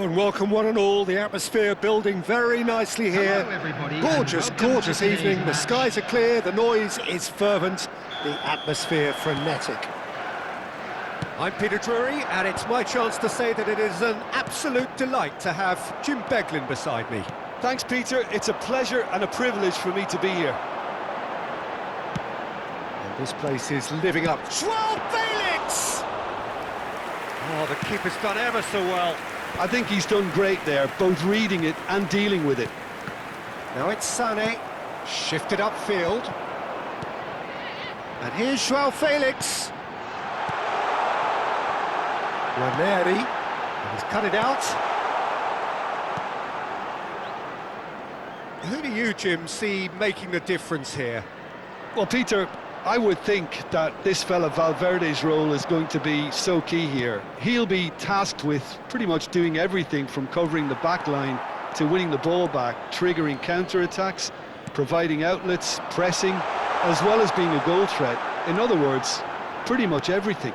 And welcome one and all, the atmosphere building very nicely here. Hello everybody, Gorgeous evening, the match. skies are clear, the noise is fervent, the atmosphere frenetic. I'm Peter Drury, and it's my chance to say that it is an absolute delight to have Jim Beglin beside me. Thanks, Peter. It's a pleasure and a privilege for me to be here. And this place is living up. Joao Felix! Oh, the keeper's done ever so well. I think he's done great there, both reading it and dealing with it. Now it's Sané, shifted upfield. And here's Joao Felix. Ranieri, he's cut it out. Who do you, Jim, see making the difference here? Well, Peter, I would think that this fella Valverde's role is going to be so key here. He'll be tasked with pretty much doing everything from covering the back line to winning the ball back, triggering counter-attacks, providing outlets, pressing, as well as being a goal threat. In other words, pretty much everything.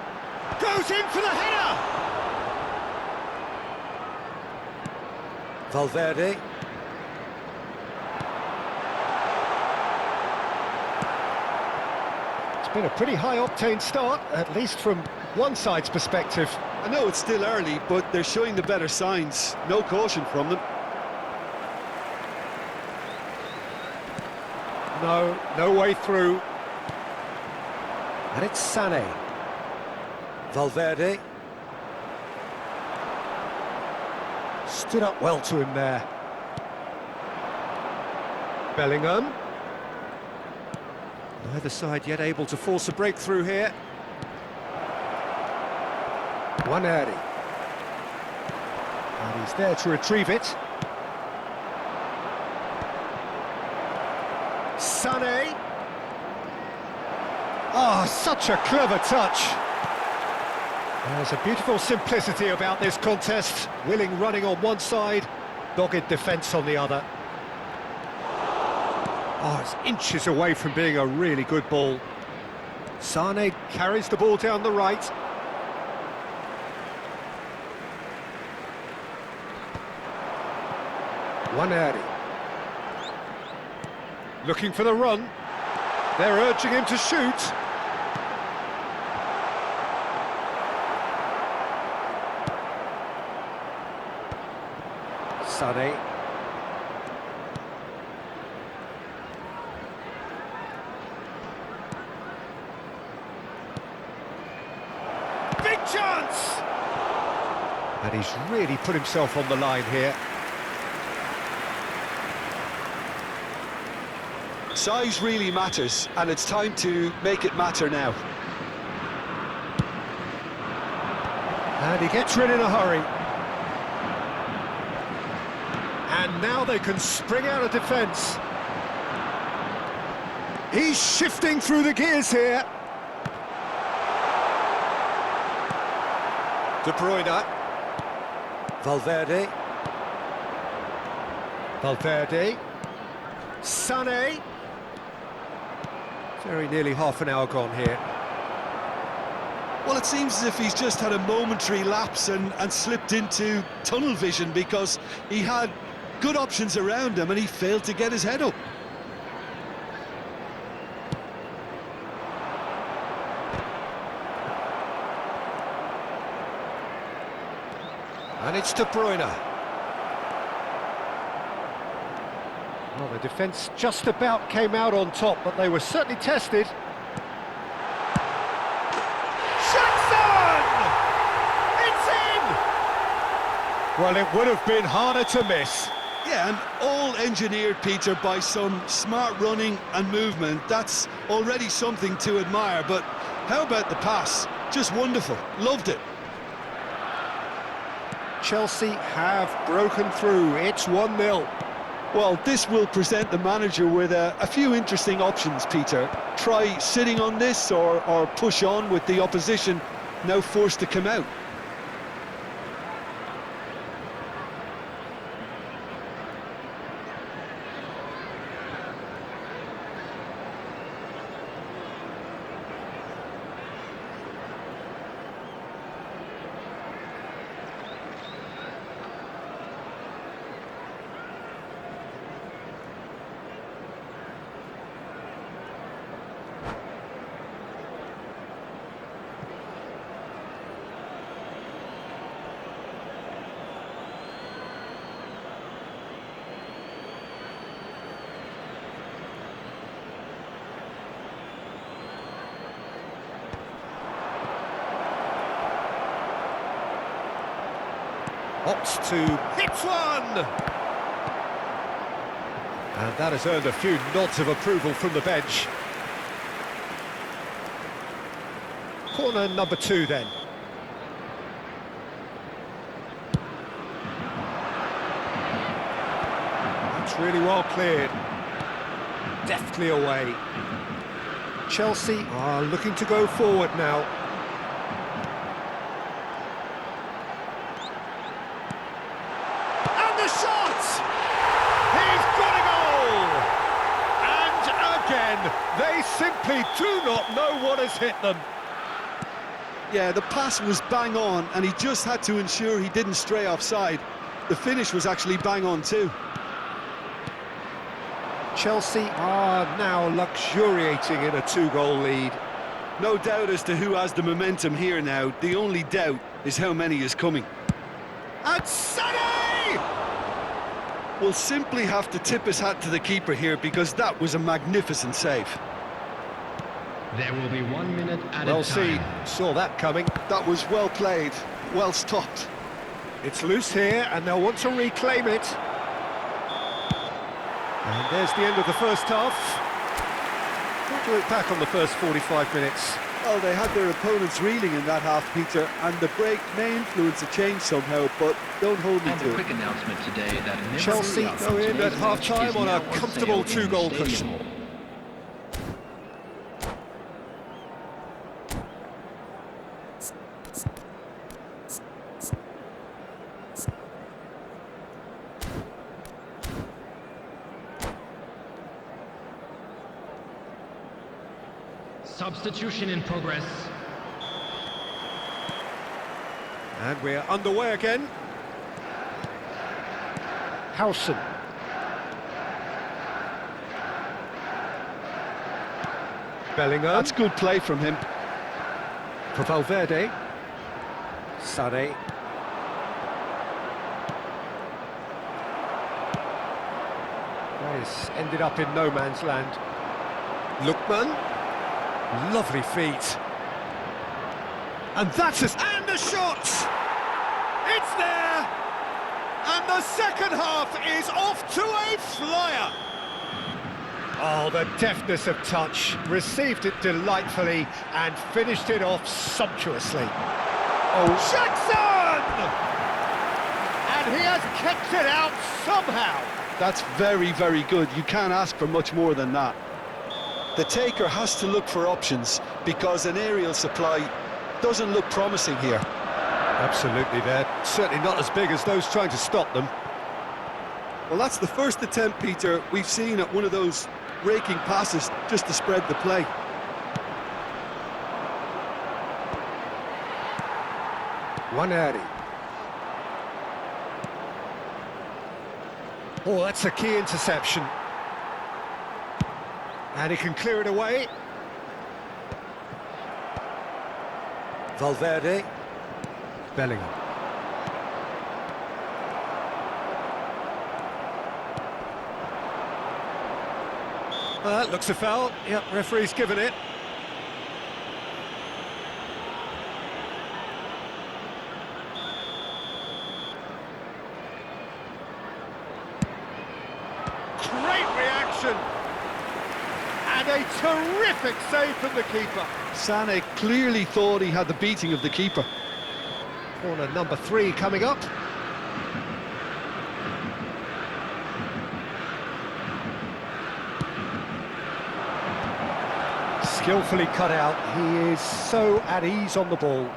Goes in for the header! Valverde. Been a pretty high-octane start, at least from one side's perspective. I know it's still early, but they're showing the better signs. No caution from them. No way through. And it's Sané. Valverde. Stood up well to him there. Bellingham. Neither side yet able to force a breakthrough here. Ranieri. And he's there to retrieve it. Sané. Oh, such a clever touch. There's a beautiful simplicity about this contest. Willing running on one side, dogged defence on the other. Oh, it's inches away from being a really good ball. Sané carries the ball down the right. Ranieri. Looking for the run. They're urging him to shoot. Sané. Big chance! And he's really put himself on the line here. Size really matters, and it's time to make it matter now. And he gets rid in a hurry. And now they can spring out of defence. He's shifting through the gears here. De Bruyne. Valverde. Valverde. Sané. Very nearly half an hour gone here. Well, it seems as if he's just had a momentary lapse and slipped into tunnel vision because he had good options around him and he failed to get his head up. And it's De Bruyne. Well, the defence just about came out on top, but they were certainly tested. Jackson! It's in! Well, it would have been harder to miss. Yeah, and all engineered, Peter, by some smart running and movement. That's already something to admire, but how about the pass? Just wonderful. Loved it. Chelsea have broken through. It's 1-0. Well, this will present the manager with a few interesting options, Peter. Try sitting on this or push on with the opposition now forced to come out. Opts to hit one! And that has earned a few nods of approval from the bench. Corner number 2 then. That's really well cleared. Deftly away. Chelsea are looking to go forward now. And the shot! He's got a goal! And again, they simply do not know what has hit them. Yeah, the pass was bang on, and he just had to ensure he didn't stray offside. The finish was actually bang on too. Chelsea are now luxuriating in a 2-goal lead. No doubt as to who has the momentum here now. The only doubt is how many is coming. And Sané! We'll simply have to tip his hat to the keeper here, because that was a magnificent save. There will be 1 minute added Well time. seen, saw that coming. That was well played, well stopped. It's loose here and they'll want to reclaim it. And there's the end of the first half. What do you look back on the first 45 minutes? Well, they had their opponents reeling in that half, Peter, and the break may influence a change somehow, but don't hold me And to a it. quick announcement today that Chelsea go in at half-time on a comfortable 2-goal cushion. Substitution in progress. And we're underway again. Howson. Bellingham. That's good play from him. For Valverde. Sané. This ended up in no man's land. Lookman. Lovely feet. And that's it. And the shot! It's there! And the second half is off to a flyer! Oh, the deftness of touch. Received it delightfully and finished it off sumptuously. Oh, Jackson! And he has kept it out somehow. That's very, very good. You can't ask for much more than that. The taker has to look for options, because an aerial supply doesn't look promising here. Absolutely, they're certainly not as big as those trying to stop them. Well, that's the first attempt, Peter, we've seen at one of those raking passes just to spread the play. Waneri. Oh, that's a key interception. And he can clear it away. Valverde. Bellingham. That looks a foul. Yep, referee's given it. Great reaction. And a terrific save from the keeper. Sané clearly thought he had the beating of the keeper. Corner number 3 coming up. Skillfully cut out. He is so at ease on the ball.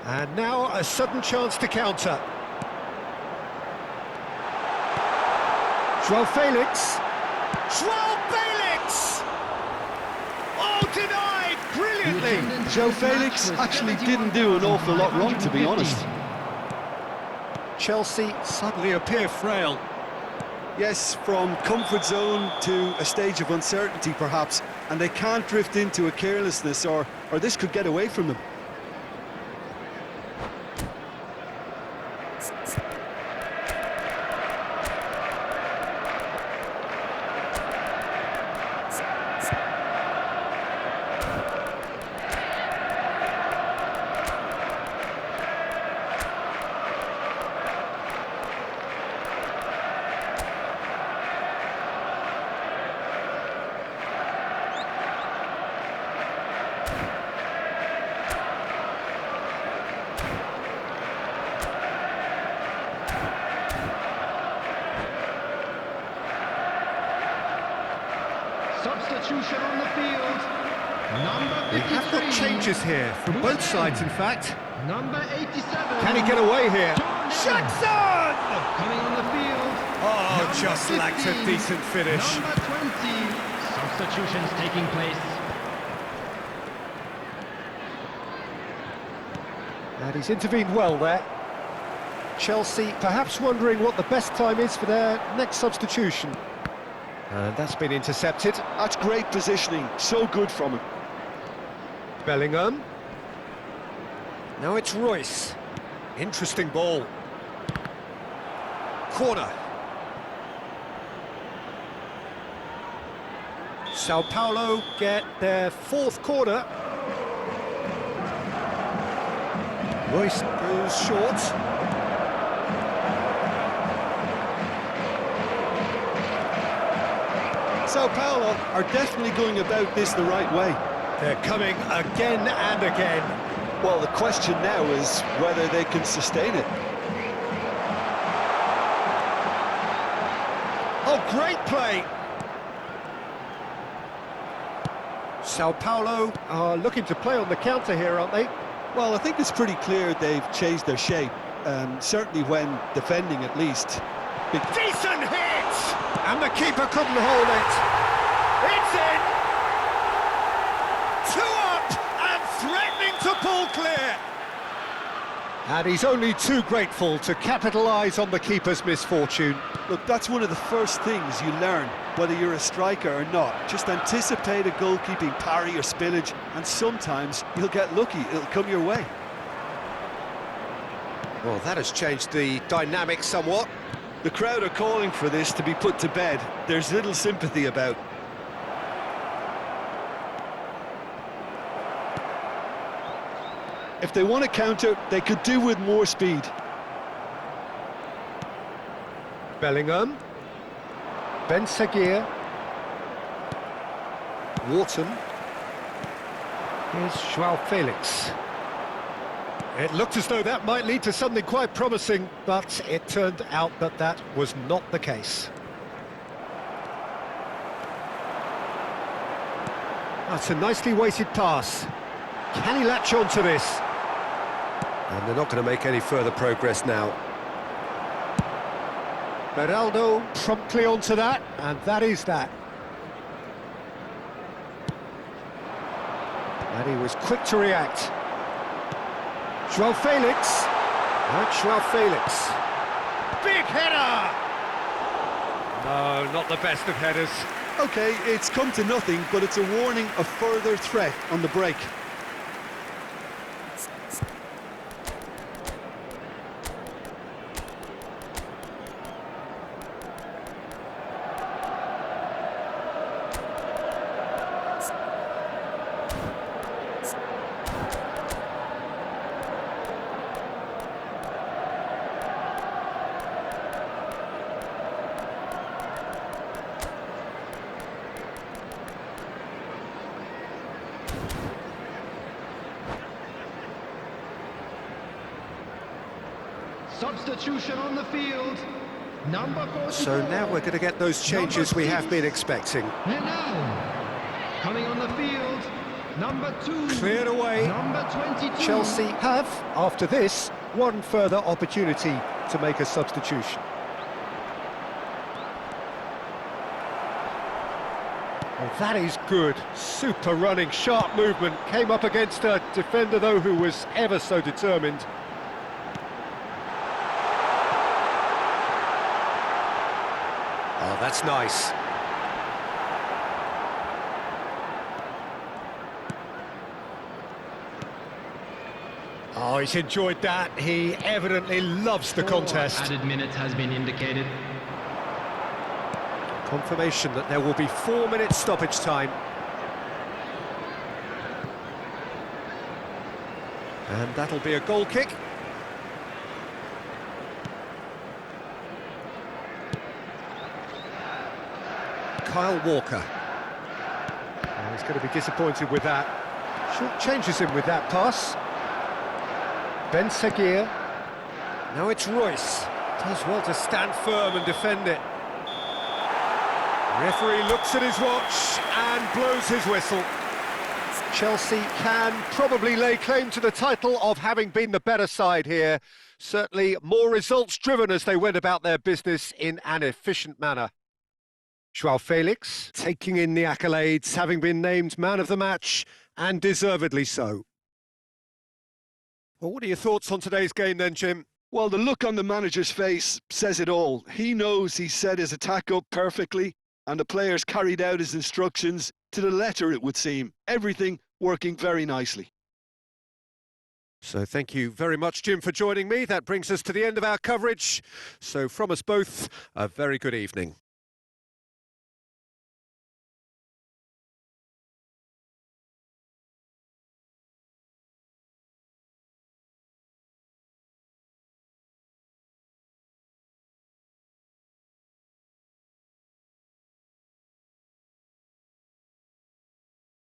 And now a sudden chance to counter. João Felix. João Felix! Oh, denied brilliantly. João Felix actually didn't do an awful lot wrong, to be honest. Chelsea suddenly appear frail. Yes, from comfort zone to a stage of uncertainty, perhaps, and they can't drift into a carelessness, or this could get away from them. Substitution on the field. Number We 53. have got changes here from both sides, in fact. Number 87. Can he get away here? Jordan. Jackson! Coming on the field. Oh, Number just lacked a 15. decent finish. Number 20. Substitutions taking place. And he's intervened well there. Chelsea perhaps wondering what the best time is for their next substitution. And that's been intercepted. That's great positioning, so good from him. Bellingham. Now it's Royce. Interesting ball. Corner. Sao Paulo get their fourth corner. Royce goes short. Sao Paulo are definitely going about this the right way. They're coming again and again. Well, the question now is whether they can sustain it. Oh, great play! Sao Paulo are looking to play on the counter here, aren't they? Well, I think it's pretty clear they've changed their shape, certainly when defending at least. Decent hit! And the keeper couldn't hold it. It's in! 2 up and threatening to pull clear. And he's only too grateful to capitalise on the keeper's misfortune. Look, that's one of the first things you learn, whether you're a striker or not. Just anticipate a goalkeeping parry or spillage, and sometimes you'll get lucky, it'll come your way. Well, that has changed the dynamic somewhat. The crowd are calling for this to be put to bed. There's little sympathy about. If they want to counter, they could do with more speed. Bellingham. Ben Seguir. Wharton. Here's Joao Felix. It looked as though that might lead to something quite promising, but it turned out that that was not the case. That's a nicely weighted pass. Can he latch on to this? And they're not going to make any further progress now. Beraldo promptly onto that, and that is that. And he was quick to react. Joao Felix. That's Joao Felix. Big header! No, not the best of headers. Okay, it's come to nothing, but it's a warning of further threat on the break. Substitution on the field. Number 44. So now we're going to get those changes we have been expecting. And now, coming on the field, number 2. Cleared away. Number 22. Chelsea have, after this, one further opportunity to make a substitution. Well, that is good. Super running, sharp movement. Came up against a defender, though, who was ever so determined. Oh, that's nice. Oh, he's enjoyed that. He evidently loves the contest. Added minutes has been indicated. Confirmation that there will be 4 minutes stoppage time. And that'll be a goal kick. Kyle Walker. Oh, he's going to be disappointed with that. Short changes him with that pass. Ben Seguir. Now it's Royce. Does well to stand firm and defend it. Referee looks at his watch and blows his whistle. Chelsea can probably lay claim to the title of having been the better side here. Certainly more results-driven as they went about their business in an efficient manner. Joao Felix taking in the accolades, having been named man of the match, and deservedly so. Well, what are your thoughts on today's game then, Jim? Well, the look on the manager's face says it all. He knows he set his attack up perfectly, and the players carried out his instructions to the letter, it would seem. Everything working very nicely. So thank you very much, Jim, for joining me. That brings us to the end of our coverage. So from us both, a very good evening.